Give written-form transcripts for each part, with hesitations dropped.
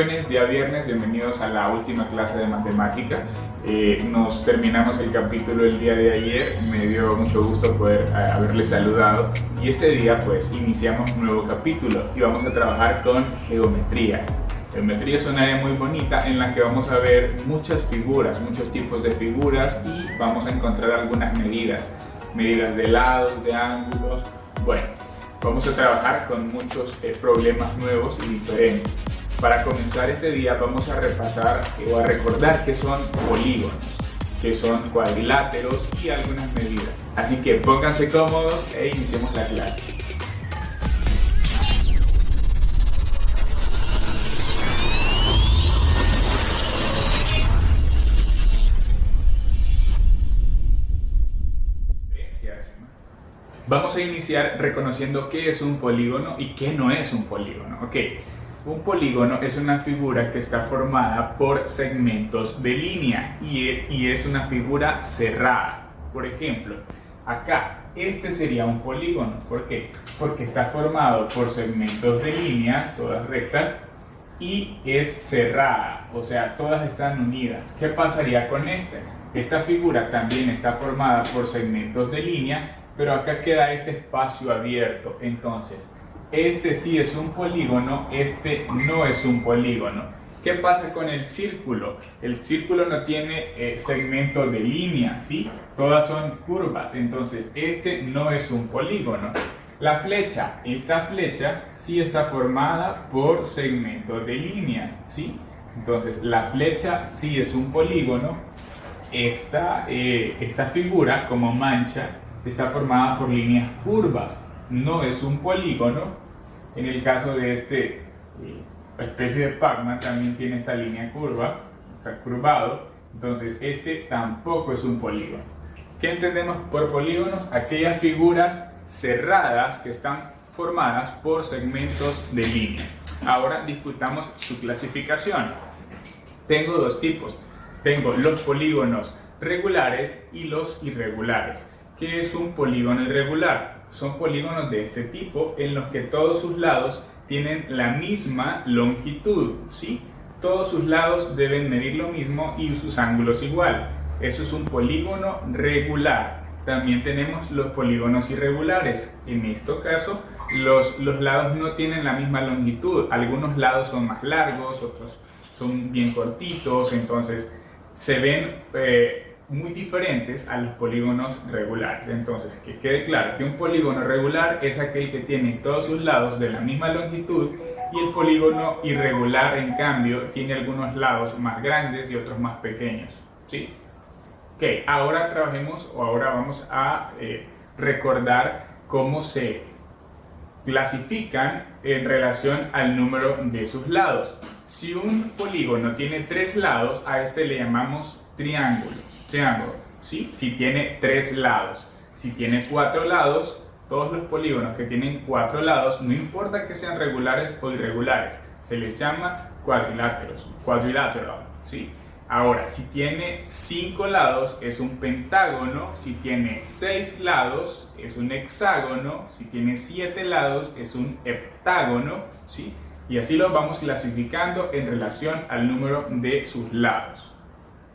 Jóvenes, día viernes, bienvenidos a la última clase de matemática. Nos terminamos el capítulo el día de ayer, me dio mucho gusto poder haberles saludado y este día pues iniciamos un nuevo capítulo y vamos a trabajar con geometría. Geometría es un área muy bonita en la que vamos a ver muchas figuras, muchos tipos de figuras y vamos a encontrar algunas medidas de lados, de ángulos. Bueno, vamos a trabajar con muchos problemas nuevos y diferentes. Para comenzar este día vamos a repasar o a recordar qué son polígonos, qué son cuadriláteros y algunas medidas. Así que pónganse cómodos e iniciemos la clase. Vamos a iniciar reconociendo qué es un polígono y qué no es un polígono. Ok, un polígono es una figura que está formada por segmentos de línea y es una figura cerrada. Por ejemplo, acá, este sería un polígono. ¿Por qué? Porque está formado por segmentos de línea, todas rectas, y es cerrada, o sea, todas están unidas. ¿Qué pasaría con esta? Esta figura también está formada por segmentos de línea, pero acá queda ese espacio abierto. Entonces, este sí es un polígono, este no es un polígono. ¿Qué pasa con el círculo? El círculo no tiene segmentos de línea, ¿sí? Todas son curvas, entonces este no es un polígono. La flecha, esta flecha sí está formada por segmentos de línea, ¿sí? Entonces, la flecha sí es un polígono. Esta figura como mancha está formada por líneas curvas, no es un polígono. En el caso de especie de Pac-Man también tiene esta línea curva, está curvado, entonces este tampoco es un polígono. ¿Qué entendemos por polígonos? Aquellas figuras cerradas que están formadas por segmentos de línea. Ahora discutamos su clasificación. Tengo dos tipos, tengo los polígonos regulares y los irregulares. ¿Qué es un polígono irregular? Son polígonos de este tipo en los que todos sus lados tienen la misma longitud, ¿sí? Todos sus lados deben medir lo mismo y sus ángulos igual. Eso es un polígono regular. También tenemos los polígonos irregulares. En este caso, los lados no tienen la misma longitud. Algunos lados son más largos, otros son bien cortitos, entonces se ven muy diferentes a los polígonos regulares. Entonces, que quede claro que un polígono regular es aquel que tiene todos sus lados de la misma longitud y el polígono irregular, en cambio, tiene algunos lados más grandes y otros más pequeños, ¿sí? Ok, ahora vamos a recordar cómo se clasifican en relación al número de sus lados. Si un polígono tiene 3 lados, a este le llamamos triángulo, ¿sí? Si tiene 3 lados. Si tiene 4 lados, todos los polígonos que tienen 4 lados, no importa que sean regulares o irregulares, se les llama cuadriláteros, ¿sí? Ahora, si tiene 5 lados es un pentágono, si tiene 6 lados es un hexágono, si tiene 7 lados es un heptágono, ¿sí? Y así los vamos clasificando en relación al número de sus lados.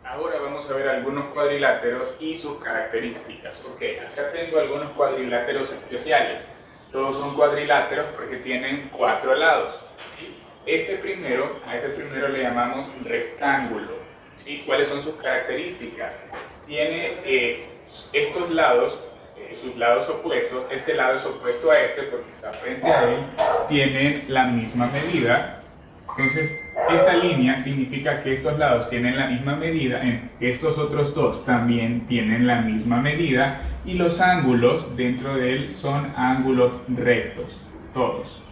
Ahora vamos a ver algunos cuadriláteros y sus características. Ok, acá tengo algunos cuadriláteros especiales. Todos son cuadriláteros porque tienen 4 lados, ¿sí? A este primero le llamamos rectángulo, ¿sí? ¿Cuáles son sus características? Tiene estos lados, sus lados opuestos. Este lado es opuesto a este porque está frente a él. Tienen la misma medida. Entonces, esta línea significa que estos lados tienen la misma medida, estos otros dos también tienen la misma medida y los ángulos dentro de él son ángulos rectos, todos.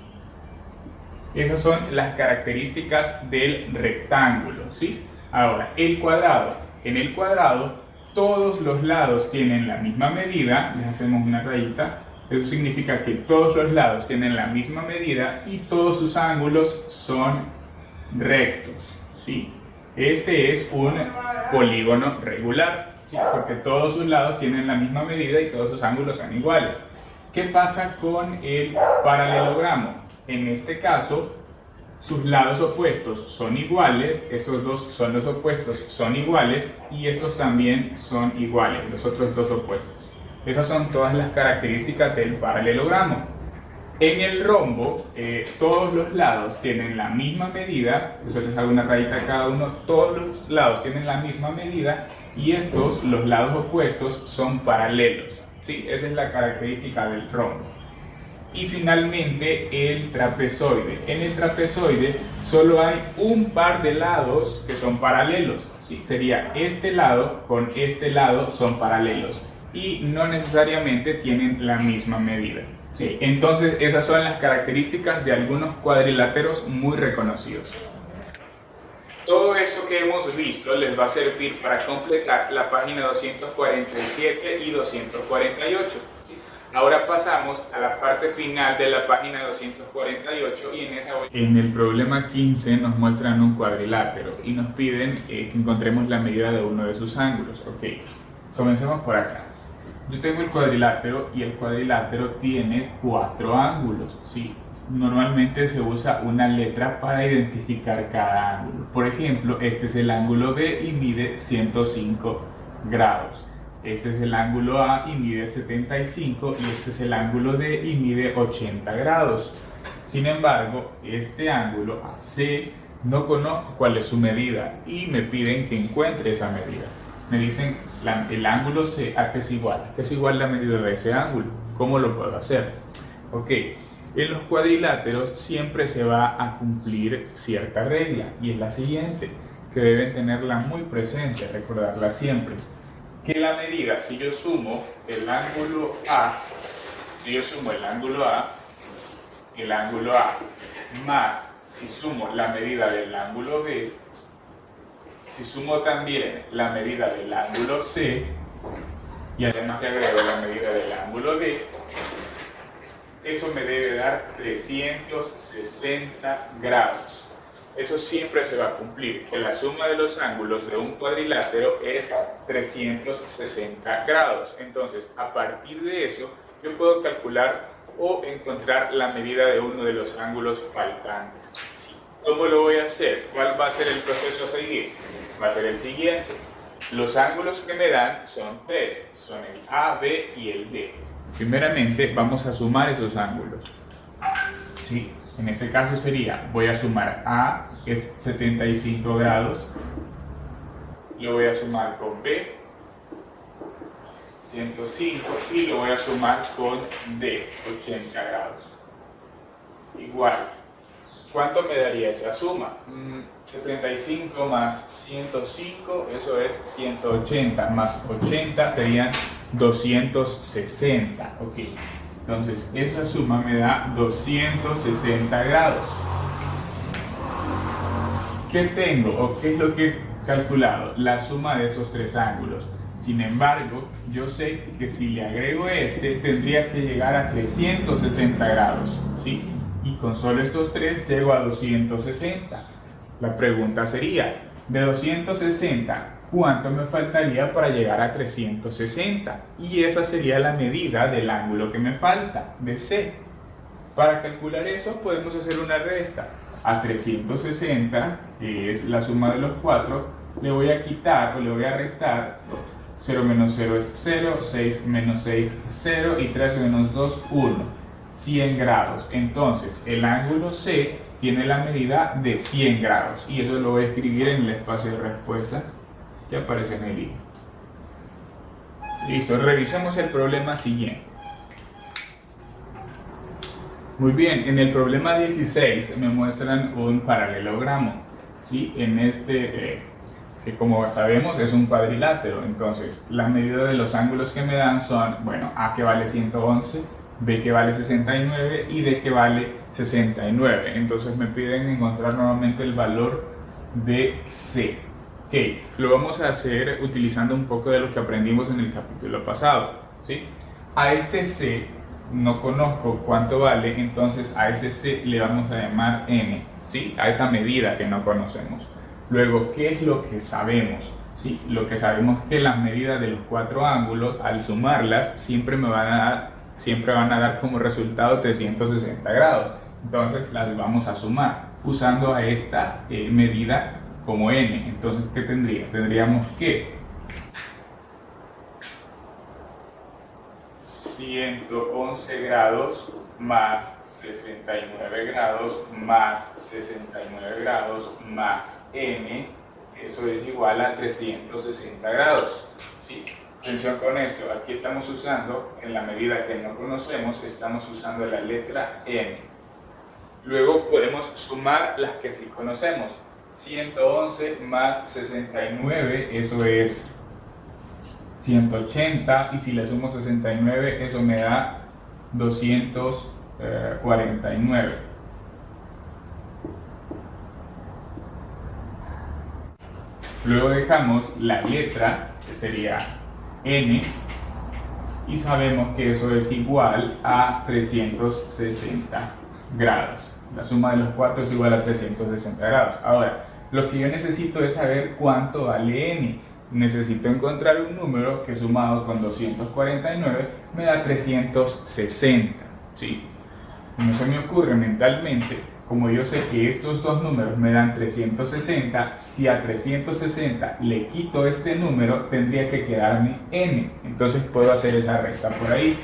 Esas son las características del rectángulo, ¿sí? Ahora, el cuadrado. En el cuadrado, todos los lados tienen la misma medida, les hacemos una rayita. Eso significa que todos los lados tienen la misma medida y todos sus ángulos son rectos, ¿sí? Este es un polígono regular, ¿sí? Porque todos sus lados tienen la misma medida y todos sus ángulos son iguales. ¿Qué pasa con el paralelogramo? En este caso, sus lados opuestos son iguales, estos dos son los opuestos, son iguales, y estos también son iguales, los otros dos opuestos. Esas son todas las características del paralelogramo. En el rombo, todos los lados tienen la misma medida, eso les hago una rayita a cada uno, todos los lados tienen la misma medida, y estos, los lados opuestos, son paralelos. ¿Sí? Esa es la característica del rombo. Y finalmente el trapezoide. En el trapezoide solo hay un par de lados que son paralelos. ¿Sí? Sería este lado con este lado son paralelos y no necesariamente tienen la misma medida. ¿Sí? Entonces esas son las características de algunos cuadriláteros muy reconocidos. Todo eso que hemos visto les va a servir para completar la página 247 y 248. Ahora pasamos a la parte final de la página 248 y en el problema 15 nos muestran un cuadrilátero y nos piden que encontremos la medida de uno de sus ángulos. Ok, comencemos por acá. Yo tengo el cuadrilátero y el cuadrilátero tiene 4 ángulos. ¿Sí? Normalmente se usa una letra para identificar cada ángulo. Por ejemplo, este es el ángulo B y mide 105 grados. Este es el ángulo A y mide 75 y este es el ángulo D y mide 80 grados. Sin embargo, este ángulo AC no conozco cuál es su medida y me piden que encuentre esa medida. Me dicen el ángulo CA que es igual la medida de ese ángulo. ¿Cómo lo puedo hacer? Ok, en los cuadriláteros siempre se va a cumplir cierta regla y es la siguiente, que deben tenerla muy presente, recordarla siempre. Que la medida, si yo sumo el ángulo A, el ángulo A más si sumo la medida del ángulo B, si sumo también la medida del ángulo C y además le agrego la medida del ángulo D, eso me debe dar 360 grados. Eso siempre se va a cumplir, que la suma de los ángulos de un cuadrilátero es 360 grados. Entonces, a partir de eso, yo puedo calcular o encontrar la medida de uno de los ángulos faltantes. ¿Cómo lo voy a hacer? ¿Cuál va a ser el proceso a seguir? Va a ser el siguiente. Los ángulos que me dan son 3, son el A, B y el D. Primeramente, vamos a sumar esos ángulos. ¿Sí? En este caso sería, voy a sumar A, que es 75 grados, lo voy a sumar con B, 105, y lo voy a sumar con D, 80 grados. Igual, ¿cuánto me daría esa suma? 75 más 105, eso es 180, más 80 serían 260, ok. Entonces, esa suma me da 260 grados. ¿Qué tengo o qué es lo que he calculado? La suma de esos 3 ángulos. Sin embargo, yo sé que si le agrego este, tendría que llegar a 360 grados. ¿Sí? Y con solo estos 3 llego a 260. La pregunta sería, de 260, ¿cuánto me faltaría para llegar a 360? Y esa sería la medida del ángulo que me falta, de C. Para calcular eso podemos hacer una resta. A 360, que es la suma de los 4, le voy a quitar o le voy a restar 0 menos 0 es 0, 6 menos 6 es 0 y 3 menos 2, 1. 100 grados. Entonces, el ángulo C tiene la medida de 100 grados. Y eso lo voy a escribir en el espacio de respuestas que aparece en el libro. Listo, revisemos el problema siguiente. Muy bien, en el problema 16 me muestran un paralelogramo. ¿Sí? En este, que como sabemos es un cuadrilátero. Entonces, la medida de los ángulos que me dan son, bueno, A que vale 111, B que vale 69 y D que vale 69. Entonces me piden encontrar nuevamente el valor de C. Ok, lo vamos a hacer utilizando un poco de lo que aprendimos en el capítulo pasado. ¿Sí? A este C no conozco cuánto vale, entonces a ese C le vamos a llamar N. ¿Sí? A esa medida que no conocemos. Luego, ¿qué es lo que sabemos? ¿Sí? Lo que sabemos es que las medidas de los 4 ángulos, al sumarlas, siempre van a dar como resultado 360 grados. Entonces las vamos a sumar. usando a esta medida como n. Entonces, ¿qué tendría? Tendríamos que 111 grados más 69 grados más 69 grados más n, eso es igual a 360 grados. ¿Sí? Atención con esto, aquí estamos usando, en la medida que no conocemos, estamos usando la letra n. Luego podemos sumar las que sí conocemos. 111 más 69, eso es 180, y si le sumo 69, eso me da 249. Luego dejamos la letra, que sería n, y sabemos que eso es igual a 360 grados. La suma de los cuatro es igual a 360 grados. Ahora, lo que yo necesito es saber cuánto vale n. Necesito encontrar un número que sumado con 249 me da 360. ¿Sí? No se me ocurre mentalmente, como yo sé que estos dos números me dan 360, si a 360 le quito este número, tendría que quedarme n. Entonces puedo hacer esa resta por ahí,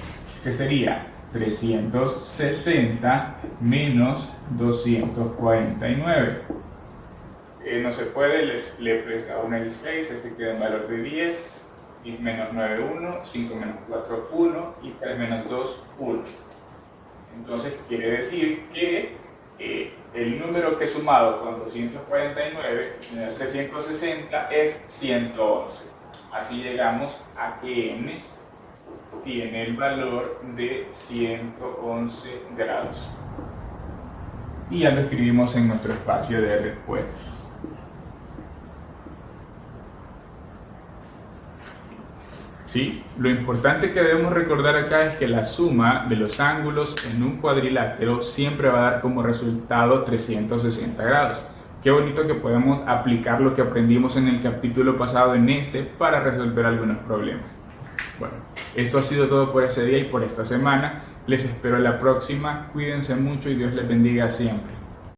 que sería 360 menos 249. No se puede, le presta 1 el 6, este queda en valor de 10, 10 menos 9, 1, 5 menos 4, 1, y 3 menos 2, 1. Entonces quiere decir que el número que he sumado con 249, 360, es 111. Así llegamos a que n tiene el valor de 111 grados. Y ya lo escribimos en nuestro espacio de respuestas. ¿Sí? Lo importante que debemos recordar acá es que la suma de los ángulos en un cuadrilátero siempre va a dar como resultado 360 grados. Qué bonito que podemos aplicar lo que aprendimos en el capítulo pasado en este para resolver algunos problemas. Bueno, esto ha sido todo por ese día y por esta semana. Les espero la próxima. Cuídense mucho y Dios les bendiga siempre.